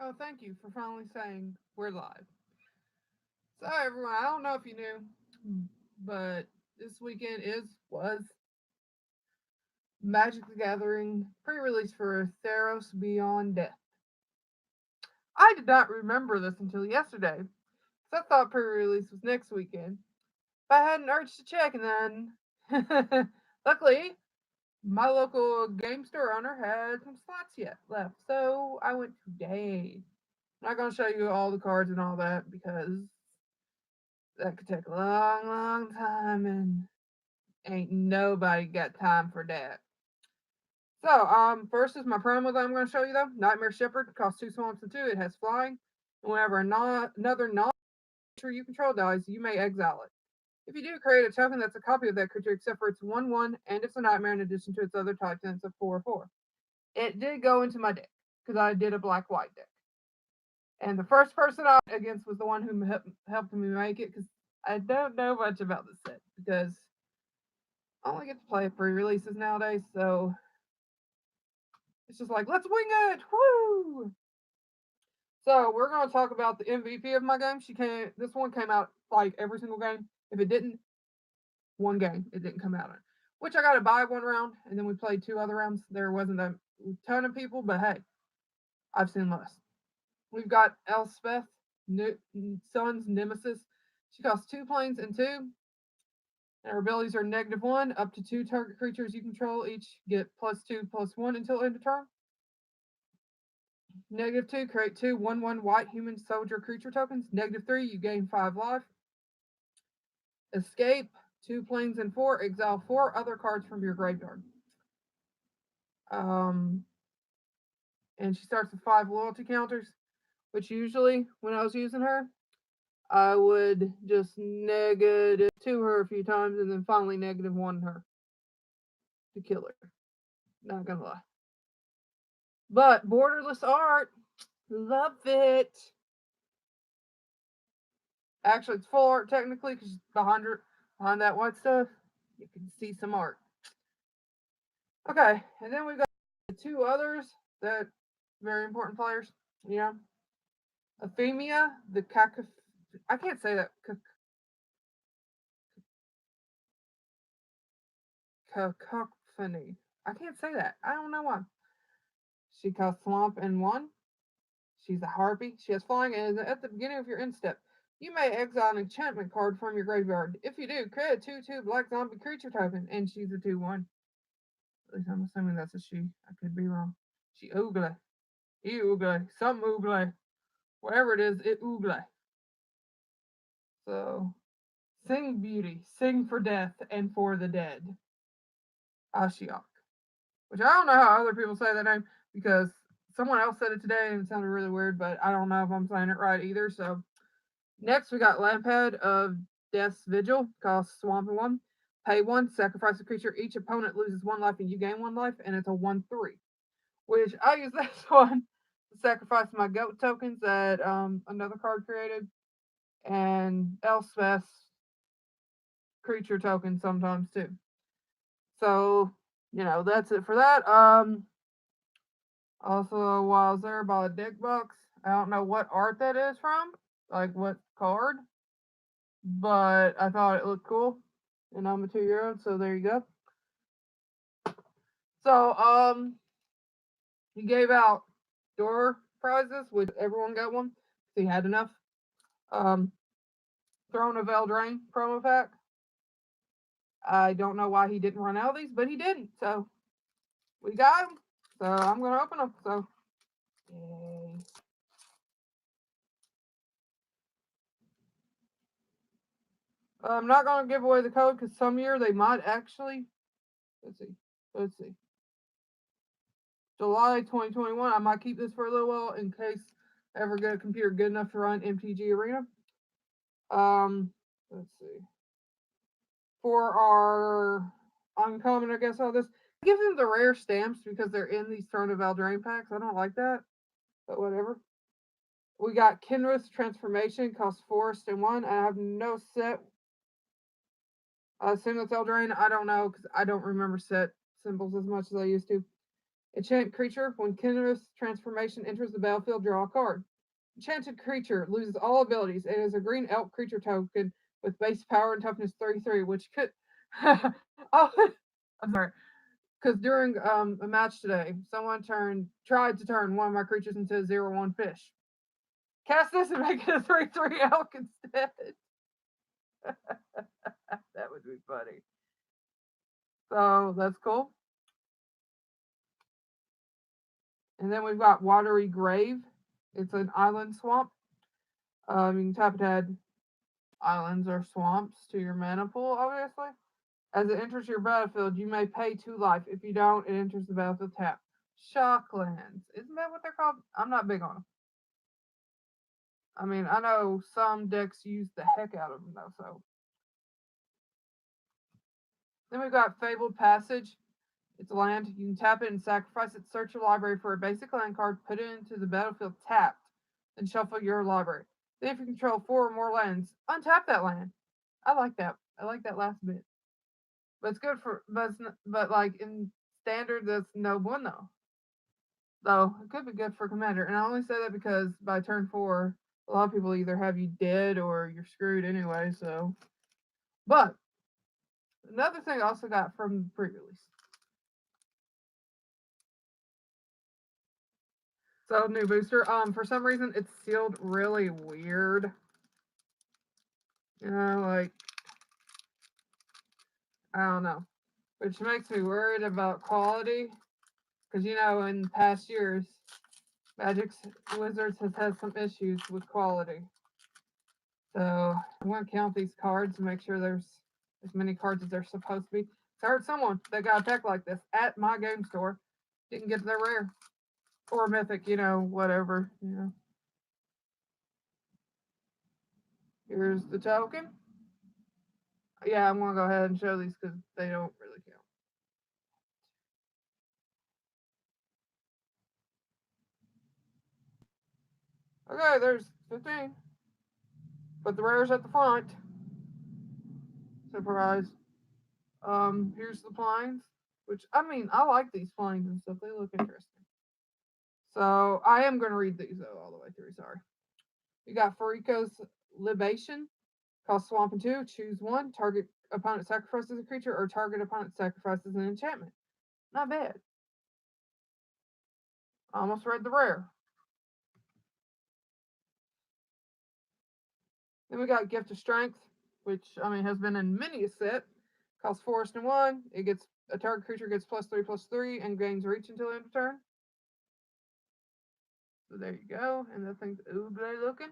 Oh, thank you for finally saying we're live. So, everyone, I don't know if you knew, but this weekend was Magic the Gathering pre-release for Theros Beyond Death. I did not remember this until yesterday, because I thought pre-release was next weekend. But I had an urge to check, and then luckily my local game store owner had some slots yet left, so I went today. I'm not gonna show you all the cards and all that because that could take a long, long time, and ain't nobody got time for that. So, first is my promo that I'm going to show you though. Nightmare Shepherd costs 2 swamps and 2. It has flying, and whenever another non-creature you control dies, you may exile it. If you do, create a token that's a copy of that creature, except for it's 1/1, and it's a nightmare in addition to its other types, and it's a 4/4. It did go into my deck because I did a black-white deck, and the first person I went against was the one who helped me make it because I don't know much about this set because I only get to play pre-releases nowadays, so it's just like let's wing it, woo! So we're gonna talk about the MVP of my game. She came. This one came out like every single game. If it didn't, one game it didn't come out in. Which I got to buy one round, and then we played 2 other rounds. There wasn't a ton of people, but hey, I've seen less. We've got Elspeth, Sun's Nemesis. She costs 2 planes and 2. And her abilities are -1, up to 2 target creatures you control each get +2/+1 until end of turn. -2, create 2/1/1 white human soldier creature tokens. -3, you gain 5 life. Escape, 2 planes and 4, exile 4 other cards from your graveyard. Um, and she starts with 5 loyalty counters, which usually, when I was using her, I would just -2 her a few times and then finally -1 her to kill her. Not gonna lie. But borderless art, love it. Actually, it's full art technically because behind that white stuff, you can see some art. Okay, and then we've got 2 others that very important players. You know, Euphemia, the I can't say that. Cacophony. I can't say that. I don't know why. She costs swamp and 1. She's a harpy. She has flying, and at the beginning of your end step, you may exile an enchantment card from your graveyard. If you do, create a 2/2 black zombie creature token, and she's a 2/1. At least I'm assuming that's a she. I could be wrong. She oogle. E oogle. Some oogle. Whatever it is, it oogle. So, sing beauty, sing for death and for the dead. Ashiok. Which I don't know how other people say that name because someone else said it today and it sounded really weird, but I don't know if I'm saying it right either. So, next we got Lampad of Death's Vigil, costs Swamp and 1. Pay 1, sacrifice a creature. Each opponent loses 1 life and you gain 1 life, and it's a 1/3. Which I use this one to sacrifice my goat tokens that another card created, and Elspeth's creature tokens sometimes too. So, that's it for that. Also, while I was there, I bought a deck box. I don't know what art that is from, like what card, but I thought it looked cool, and I'm a 2-year-old, so there you go. So, he gave out door prizes, which everyone got one. So he had enough. Um, Throne of Eldraine promo pack. I don't know why he didn't run out of these, but he didn't. So we got them. So I'm gonna open them. So yay. I'm not gonna give away the code because some year they might actually. Let's see. Let's see. July 2021. I might keep this for a little while in case I ever get a computer good enough to run MTG Arena. Let's see. For our uncommon, I guess all this. I give them the rare stamps because they're in these Throne of Eldraine packs. I don't like that, but whatever. We got Kinrith's Transformation, costs Forest and 1. I have no set. I assume it's Eldraine. I don't know because I don't remember set symbols as much as I used to. Enchant creature, when Kinner's transformation enters the battlefield, draw a card. Enchanted creature loses all abilities. It is a green elk creature token with base power and toughness 33, which could. Oh, I'm sorry. Because during a match today, someone tried to turn one of my creatures into a 0/1 fish. Cast this and make it a 3/3 elk instead. That would be funny. So that's cool. And then we've got Watery Grave. It's an island swamp. You can tap it to add islands or swamps to your mana pool, obviously. As it enters your battlefield, you may pay 2 life. If you don't, it enters the battlefield tapped. Shocklands. Isn't that what they're called? I'm not big on them. I mean, I know some decks use the heck out of them, though, so. Then we've got Fabled Passage. It's land. You can tap it and sacrifice it. Search your library for a basic land card, put it into the battlefield tapped, and shuffle your library. Then if you control 4 or more lands, untap that land. I like that. I like that last bit. But it's good for, but like in standard, that's no bueno. Though it could be good for commander. And I only say that because by turn 4, a lot of people either have you dead or you're screwed anyway. So, but another thing I also got from the pre-release. So new booster. For some reason it's sealed really weird. Like I don't know, which makes me worried about quality. Because in past years, Magic Wizards has had some issues with quality. So I'm going to count these cards and make sure there's as many cards as there's supposed to be. So I heard someone that got a deck like this at my game store didn't get their rare or mythic, whatever. Here's the token. Yeah, I'm going to go ahead and show these because they don't really count. Okay, there's 15. But the rare's at the front. Surprise. Here's the planes. Which, I mean, I like these planes and stuff. They look interesting. So, I am going to read these, though, all the way through. Sorry. We got Fariko's Libation. Cost swamp and 2. Choose 1. Target opponent sacrifices a creature or target opponent sacrifices an enchantment. Not bad. I almost read the rare. Then we got Gift of Strength, which, has been in many a set. Costs Forest and 1. It gets a target creature gets +3/+3 and gains reach until end of turn. So there you go. And that thing's ooblay looking.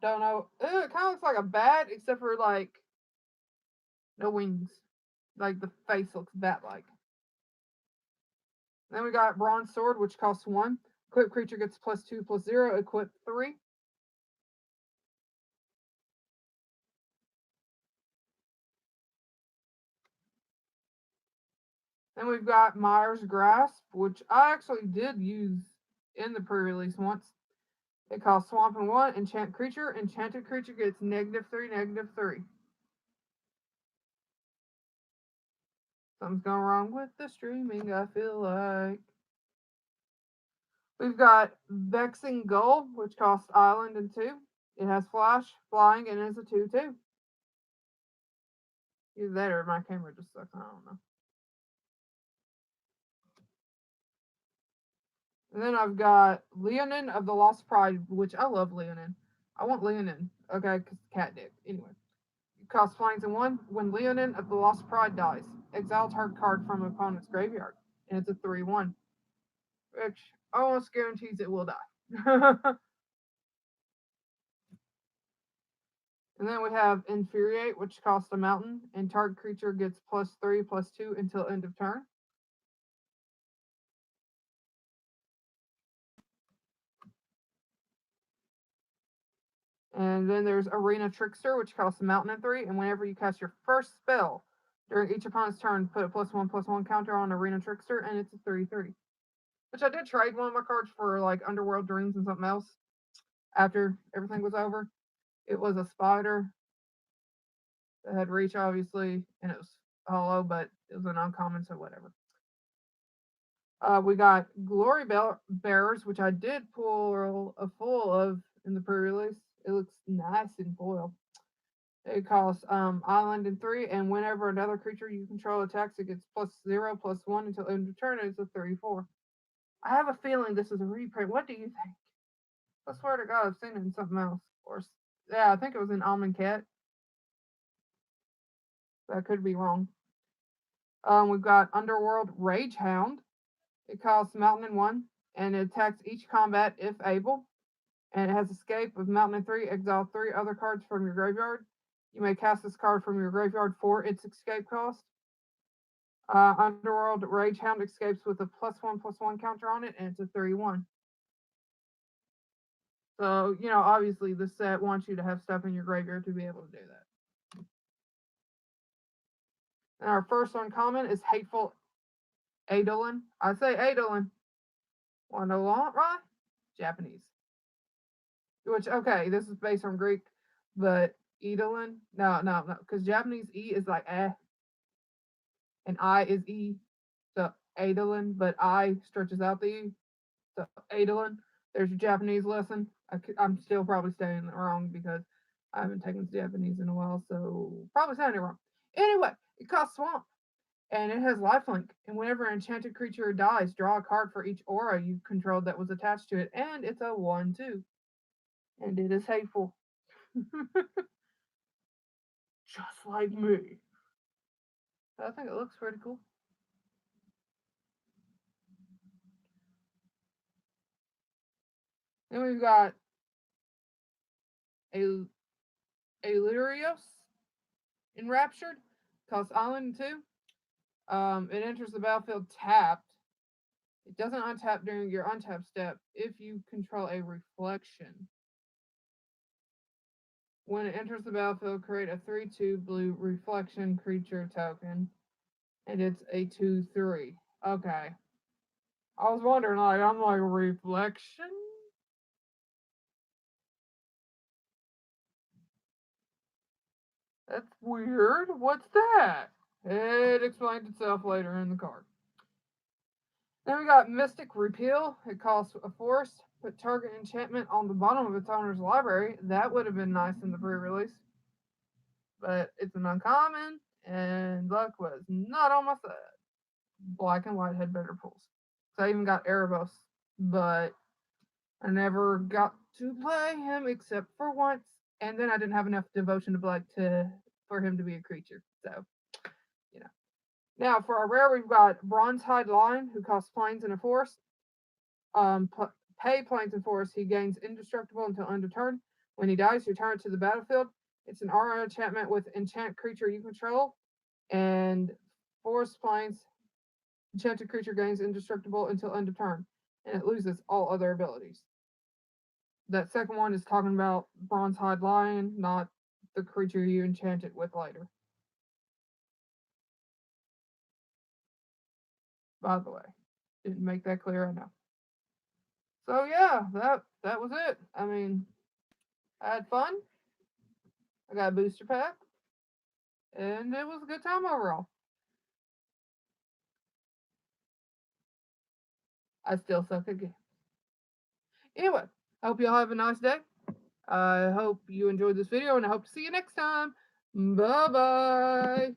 Don't know. It kind of looks like a bat, except for like no wings. Like the face looks bat-like. Then we got Bronze Sword, which costs 1. Equip creature gets +2/+0. Equip 3. Then we've got Myers Grasp, which I actually did use in the pre-release once. It costs Swamp and 1. Enchant creature. Enchanted creature gets -3, -3. Something's going wrong with the streaming, I feel like. We've got Vexing Gull, which costs Island and 2. It has Flash, Flying, and is a 2/2. Either that or my camera just sucks. I don't know. And then I've got Leonin of the Lost Pride, which I love Leonin. I want Leonin. Okay, because cat dick. Anyway. It costs flames and 1. When Leonin of the Lost Pride dies, exile target card from opponent's graveyard. And it's a 3/1. Which almost guarantees it will die. And then we have Infuriate, which costs a mountain, and target creature gets +3/+2 until end of turn. And then there's Arena Trickster, which costs a mountain and 3, and whenever you cast your first spell during each opponent's turn, put a +1/+1 counter on Arena Trickster, and it's a 3/3. Which I did trade one of my cards for like Underworld Dreams and something else after everything was over. It was a spider that had reach, obviously, and it was hollow, but it was an uncommon, so whatever. We got Glory Bearers, which I did pull a full of in the pre-release. It looks nice in foil. It costs island and 3, and whenever another creature you control attacks, it gets +0/+1 until end of turn. And it's a 34. I have a feeling this is a reprint. What do you think? I swear to God, I've seen it in something else. Or yeah, I think it was in Almond Cat. That could be wrong. We've got Underworld Rage Hound. It costs Mountain and 1, and it attacks each combat if able. And it has Escape of Mountain and 3. Exile 3 other cards from your graveyard. You may cast this card from your graveyard for its escape cost. Underworld Rage Hound escapes with a +1/+1 counter on it, and it's a 31. So, obviously this set wants you to have stuff in your graveyard to be able to do that. And our first uncommon is Hateful Eidolon. I say Eidolon. Want to know why? Japanese. Which, okay, this is based on Greek, but Eidolon, no, because Japanese E is like eh, and I is E, so Eidolon, but I stretches out the E, so Eidolon. There's your Japanese lesson. I'm still probably saying it wrong because I haven't taken Japanese in a while, so probably saying it wrong. Anyway, it costs Swamp, and it has lifelink. And whenever an enchanted creature dies, draw a card for each aura you controlled that was attached to it, and it's a 1/2, and it is hateful. Just like me. I think it looks pretty cool. Then we've got Illyrios Enraptured. Costs Island 2. It enters the battlefield tapped. It doesn't untap during your untap step if you control a reflection. When it enters the battlefield, create a 3/2 blue reflection creature token. And it's a 2/3. Okay. I was wondering, I'm like, reflection? That's weird. What's that? It explains itself later in the card. Then we got Mystic Repeal. It costs a forest. Put target enchantment on the bottom of its owner's library. That would have been nice in the pre-release. But it's an uncommon, and luck was not on my side. Black and white had better pulls. So I even got Erebos, but I never got to play him except for once, and then I didn't have enough devotion to black for him to be a creature. So, you know. Now for our rare, we've got Bronzehide Lion, who costs plains and a forest. Pay plains and forest. He gains indestructible until end of turn. When he dies, return it to the battlefield. It's an aura enchantment with enchant creature you control, and forest plains. Enchanted creature gains indestructible until end of turn, and it loses all other abilities. That second one is talking about Bronzehide Lion, not the creature you enchant it with later. By the way, didn't make that clear, I know. So yeah, that was it. I mean, I had fun. I got a booster pack, and it was a good time overall. I still suck at games. Anyway, I hope y'all have a nice day. I hope you enjoyed this video, and I hope to see you next time. Bye bye.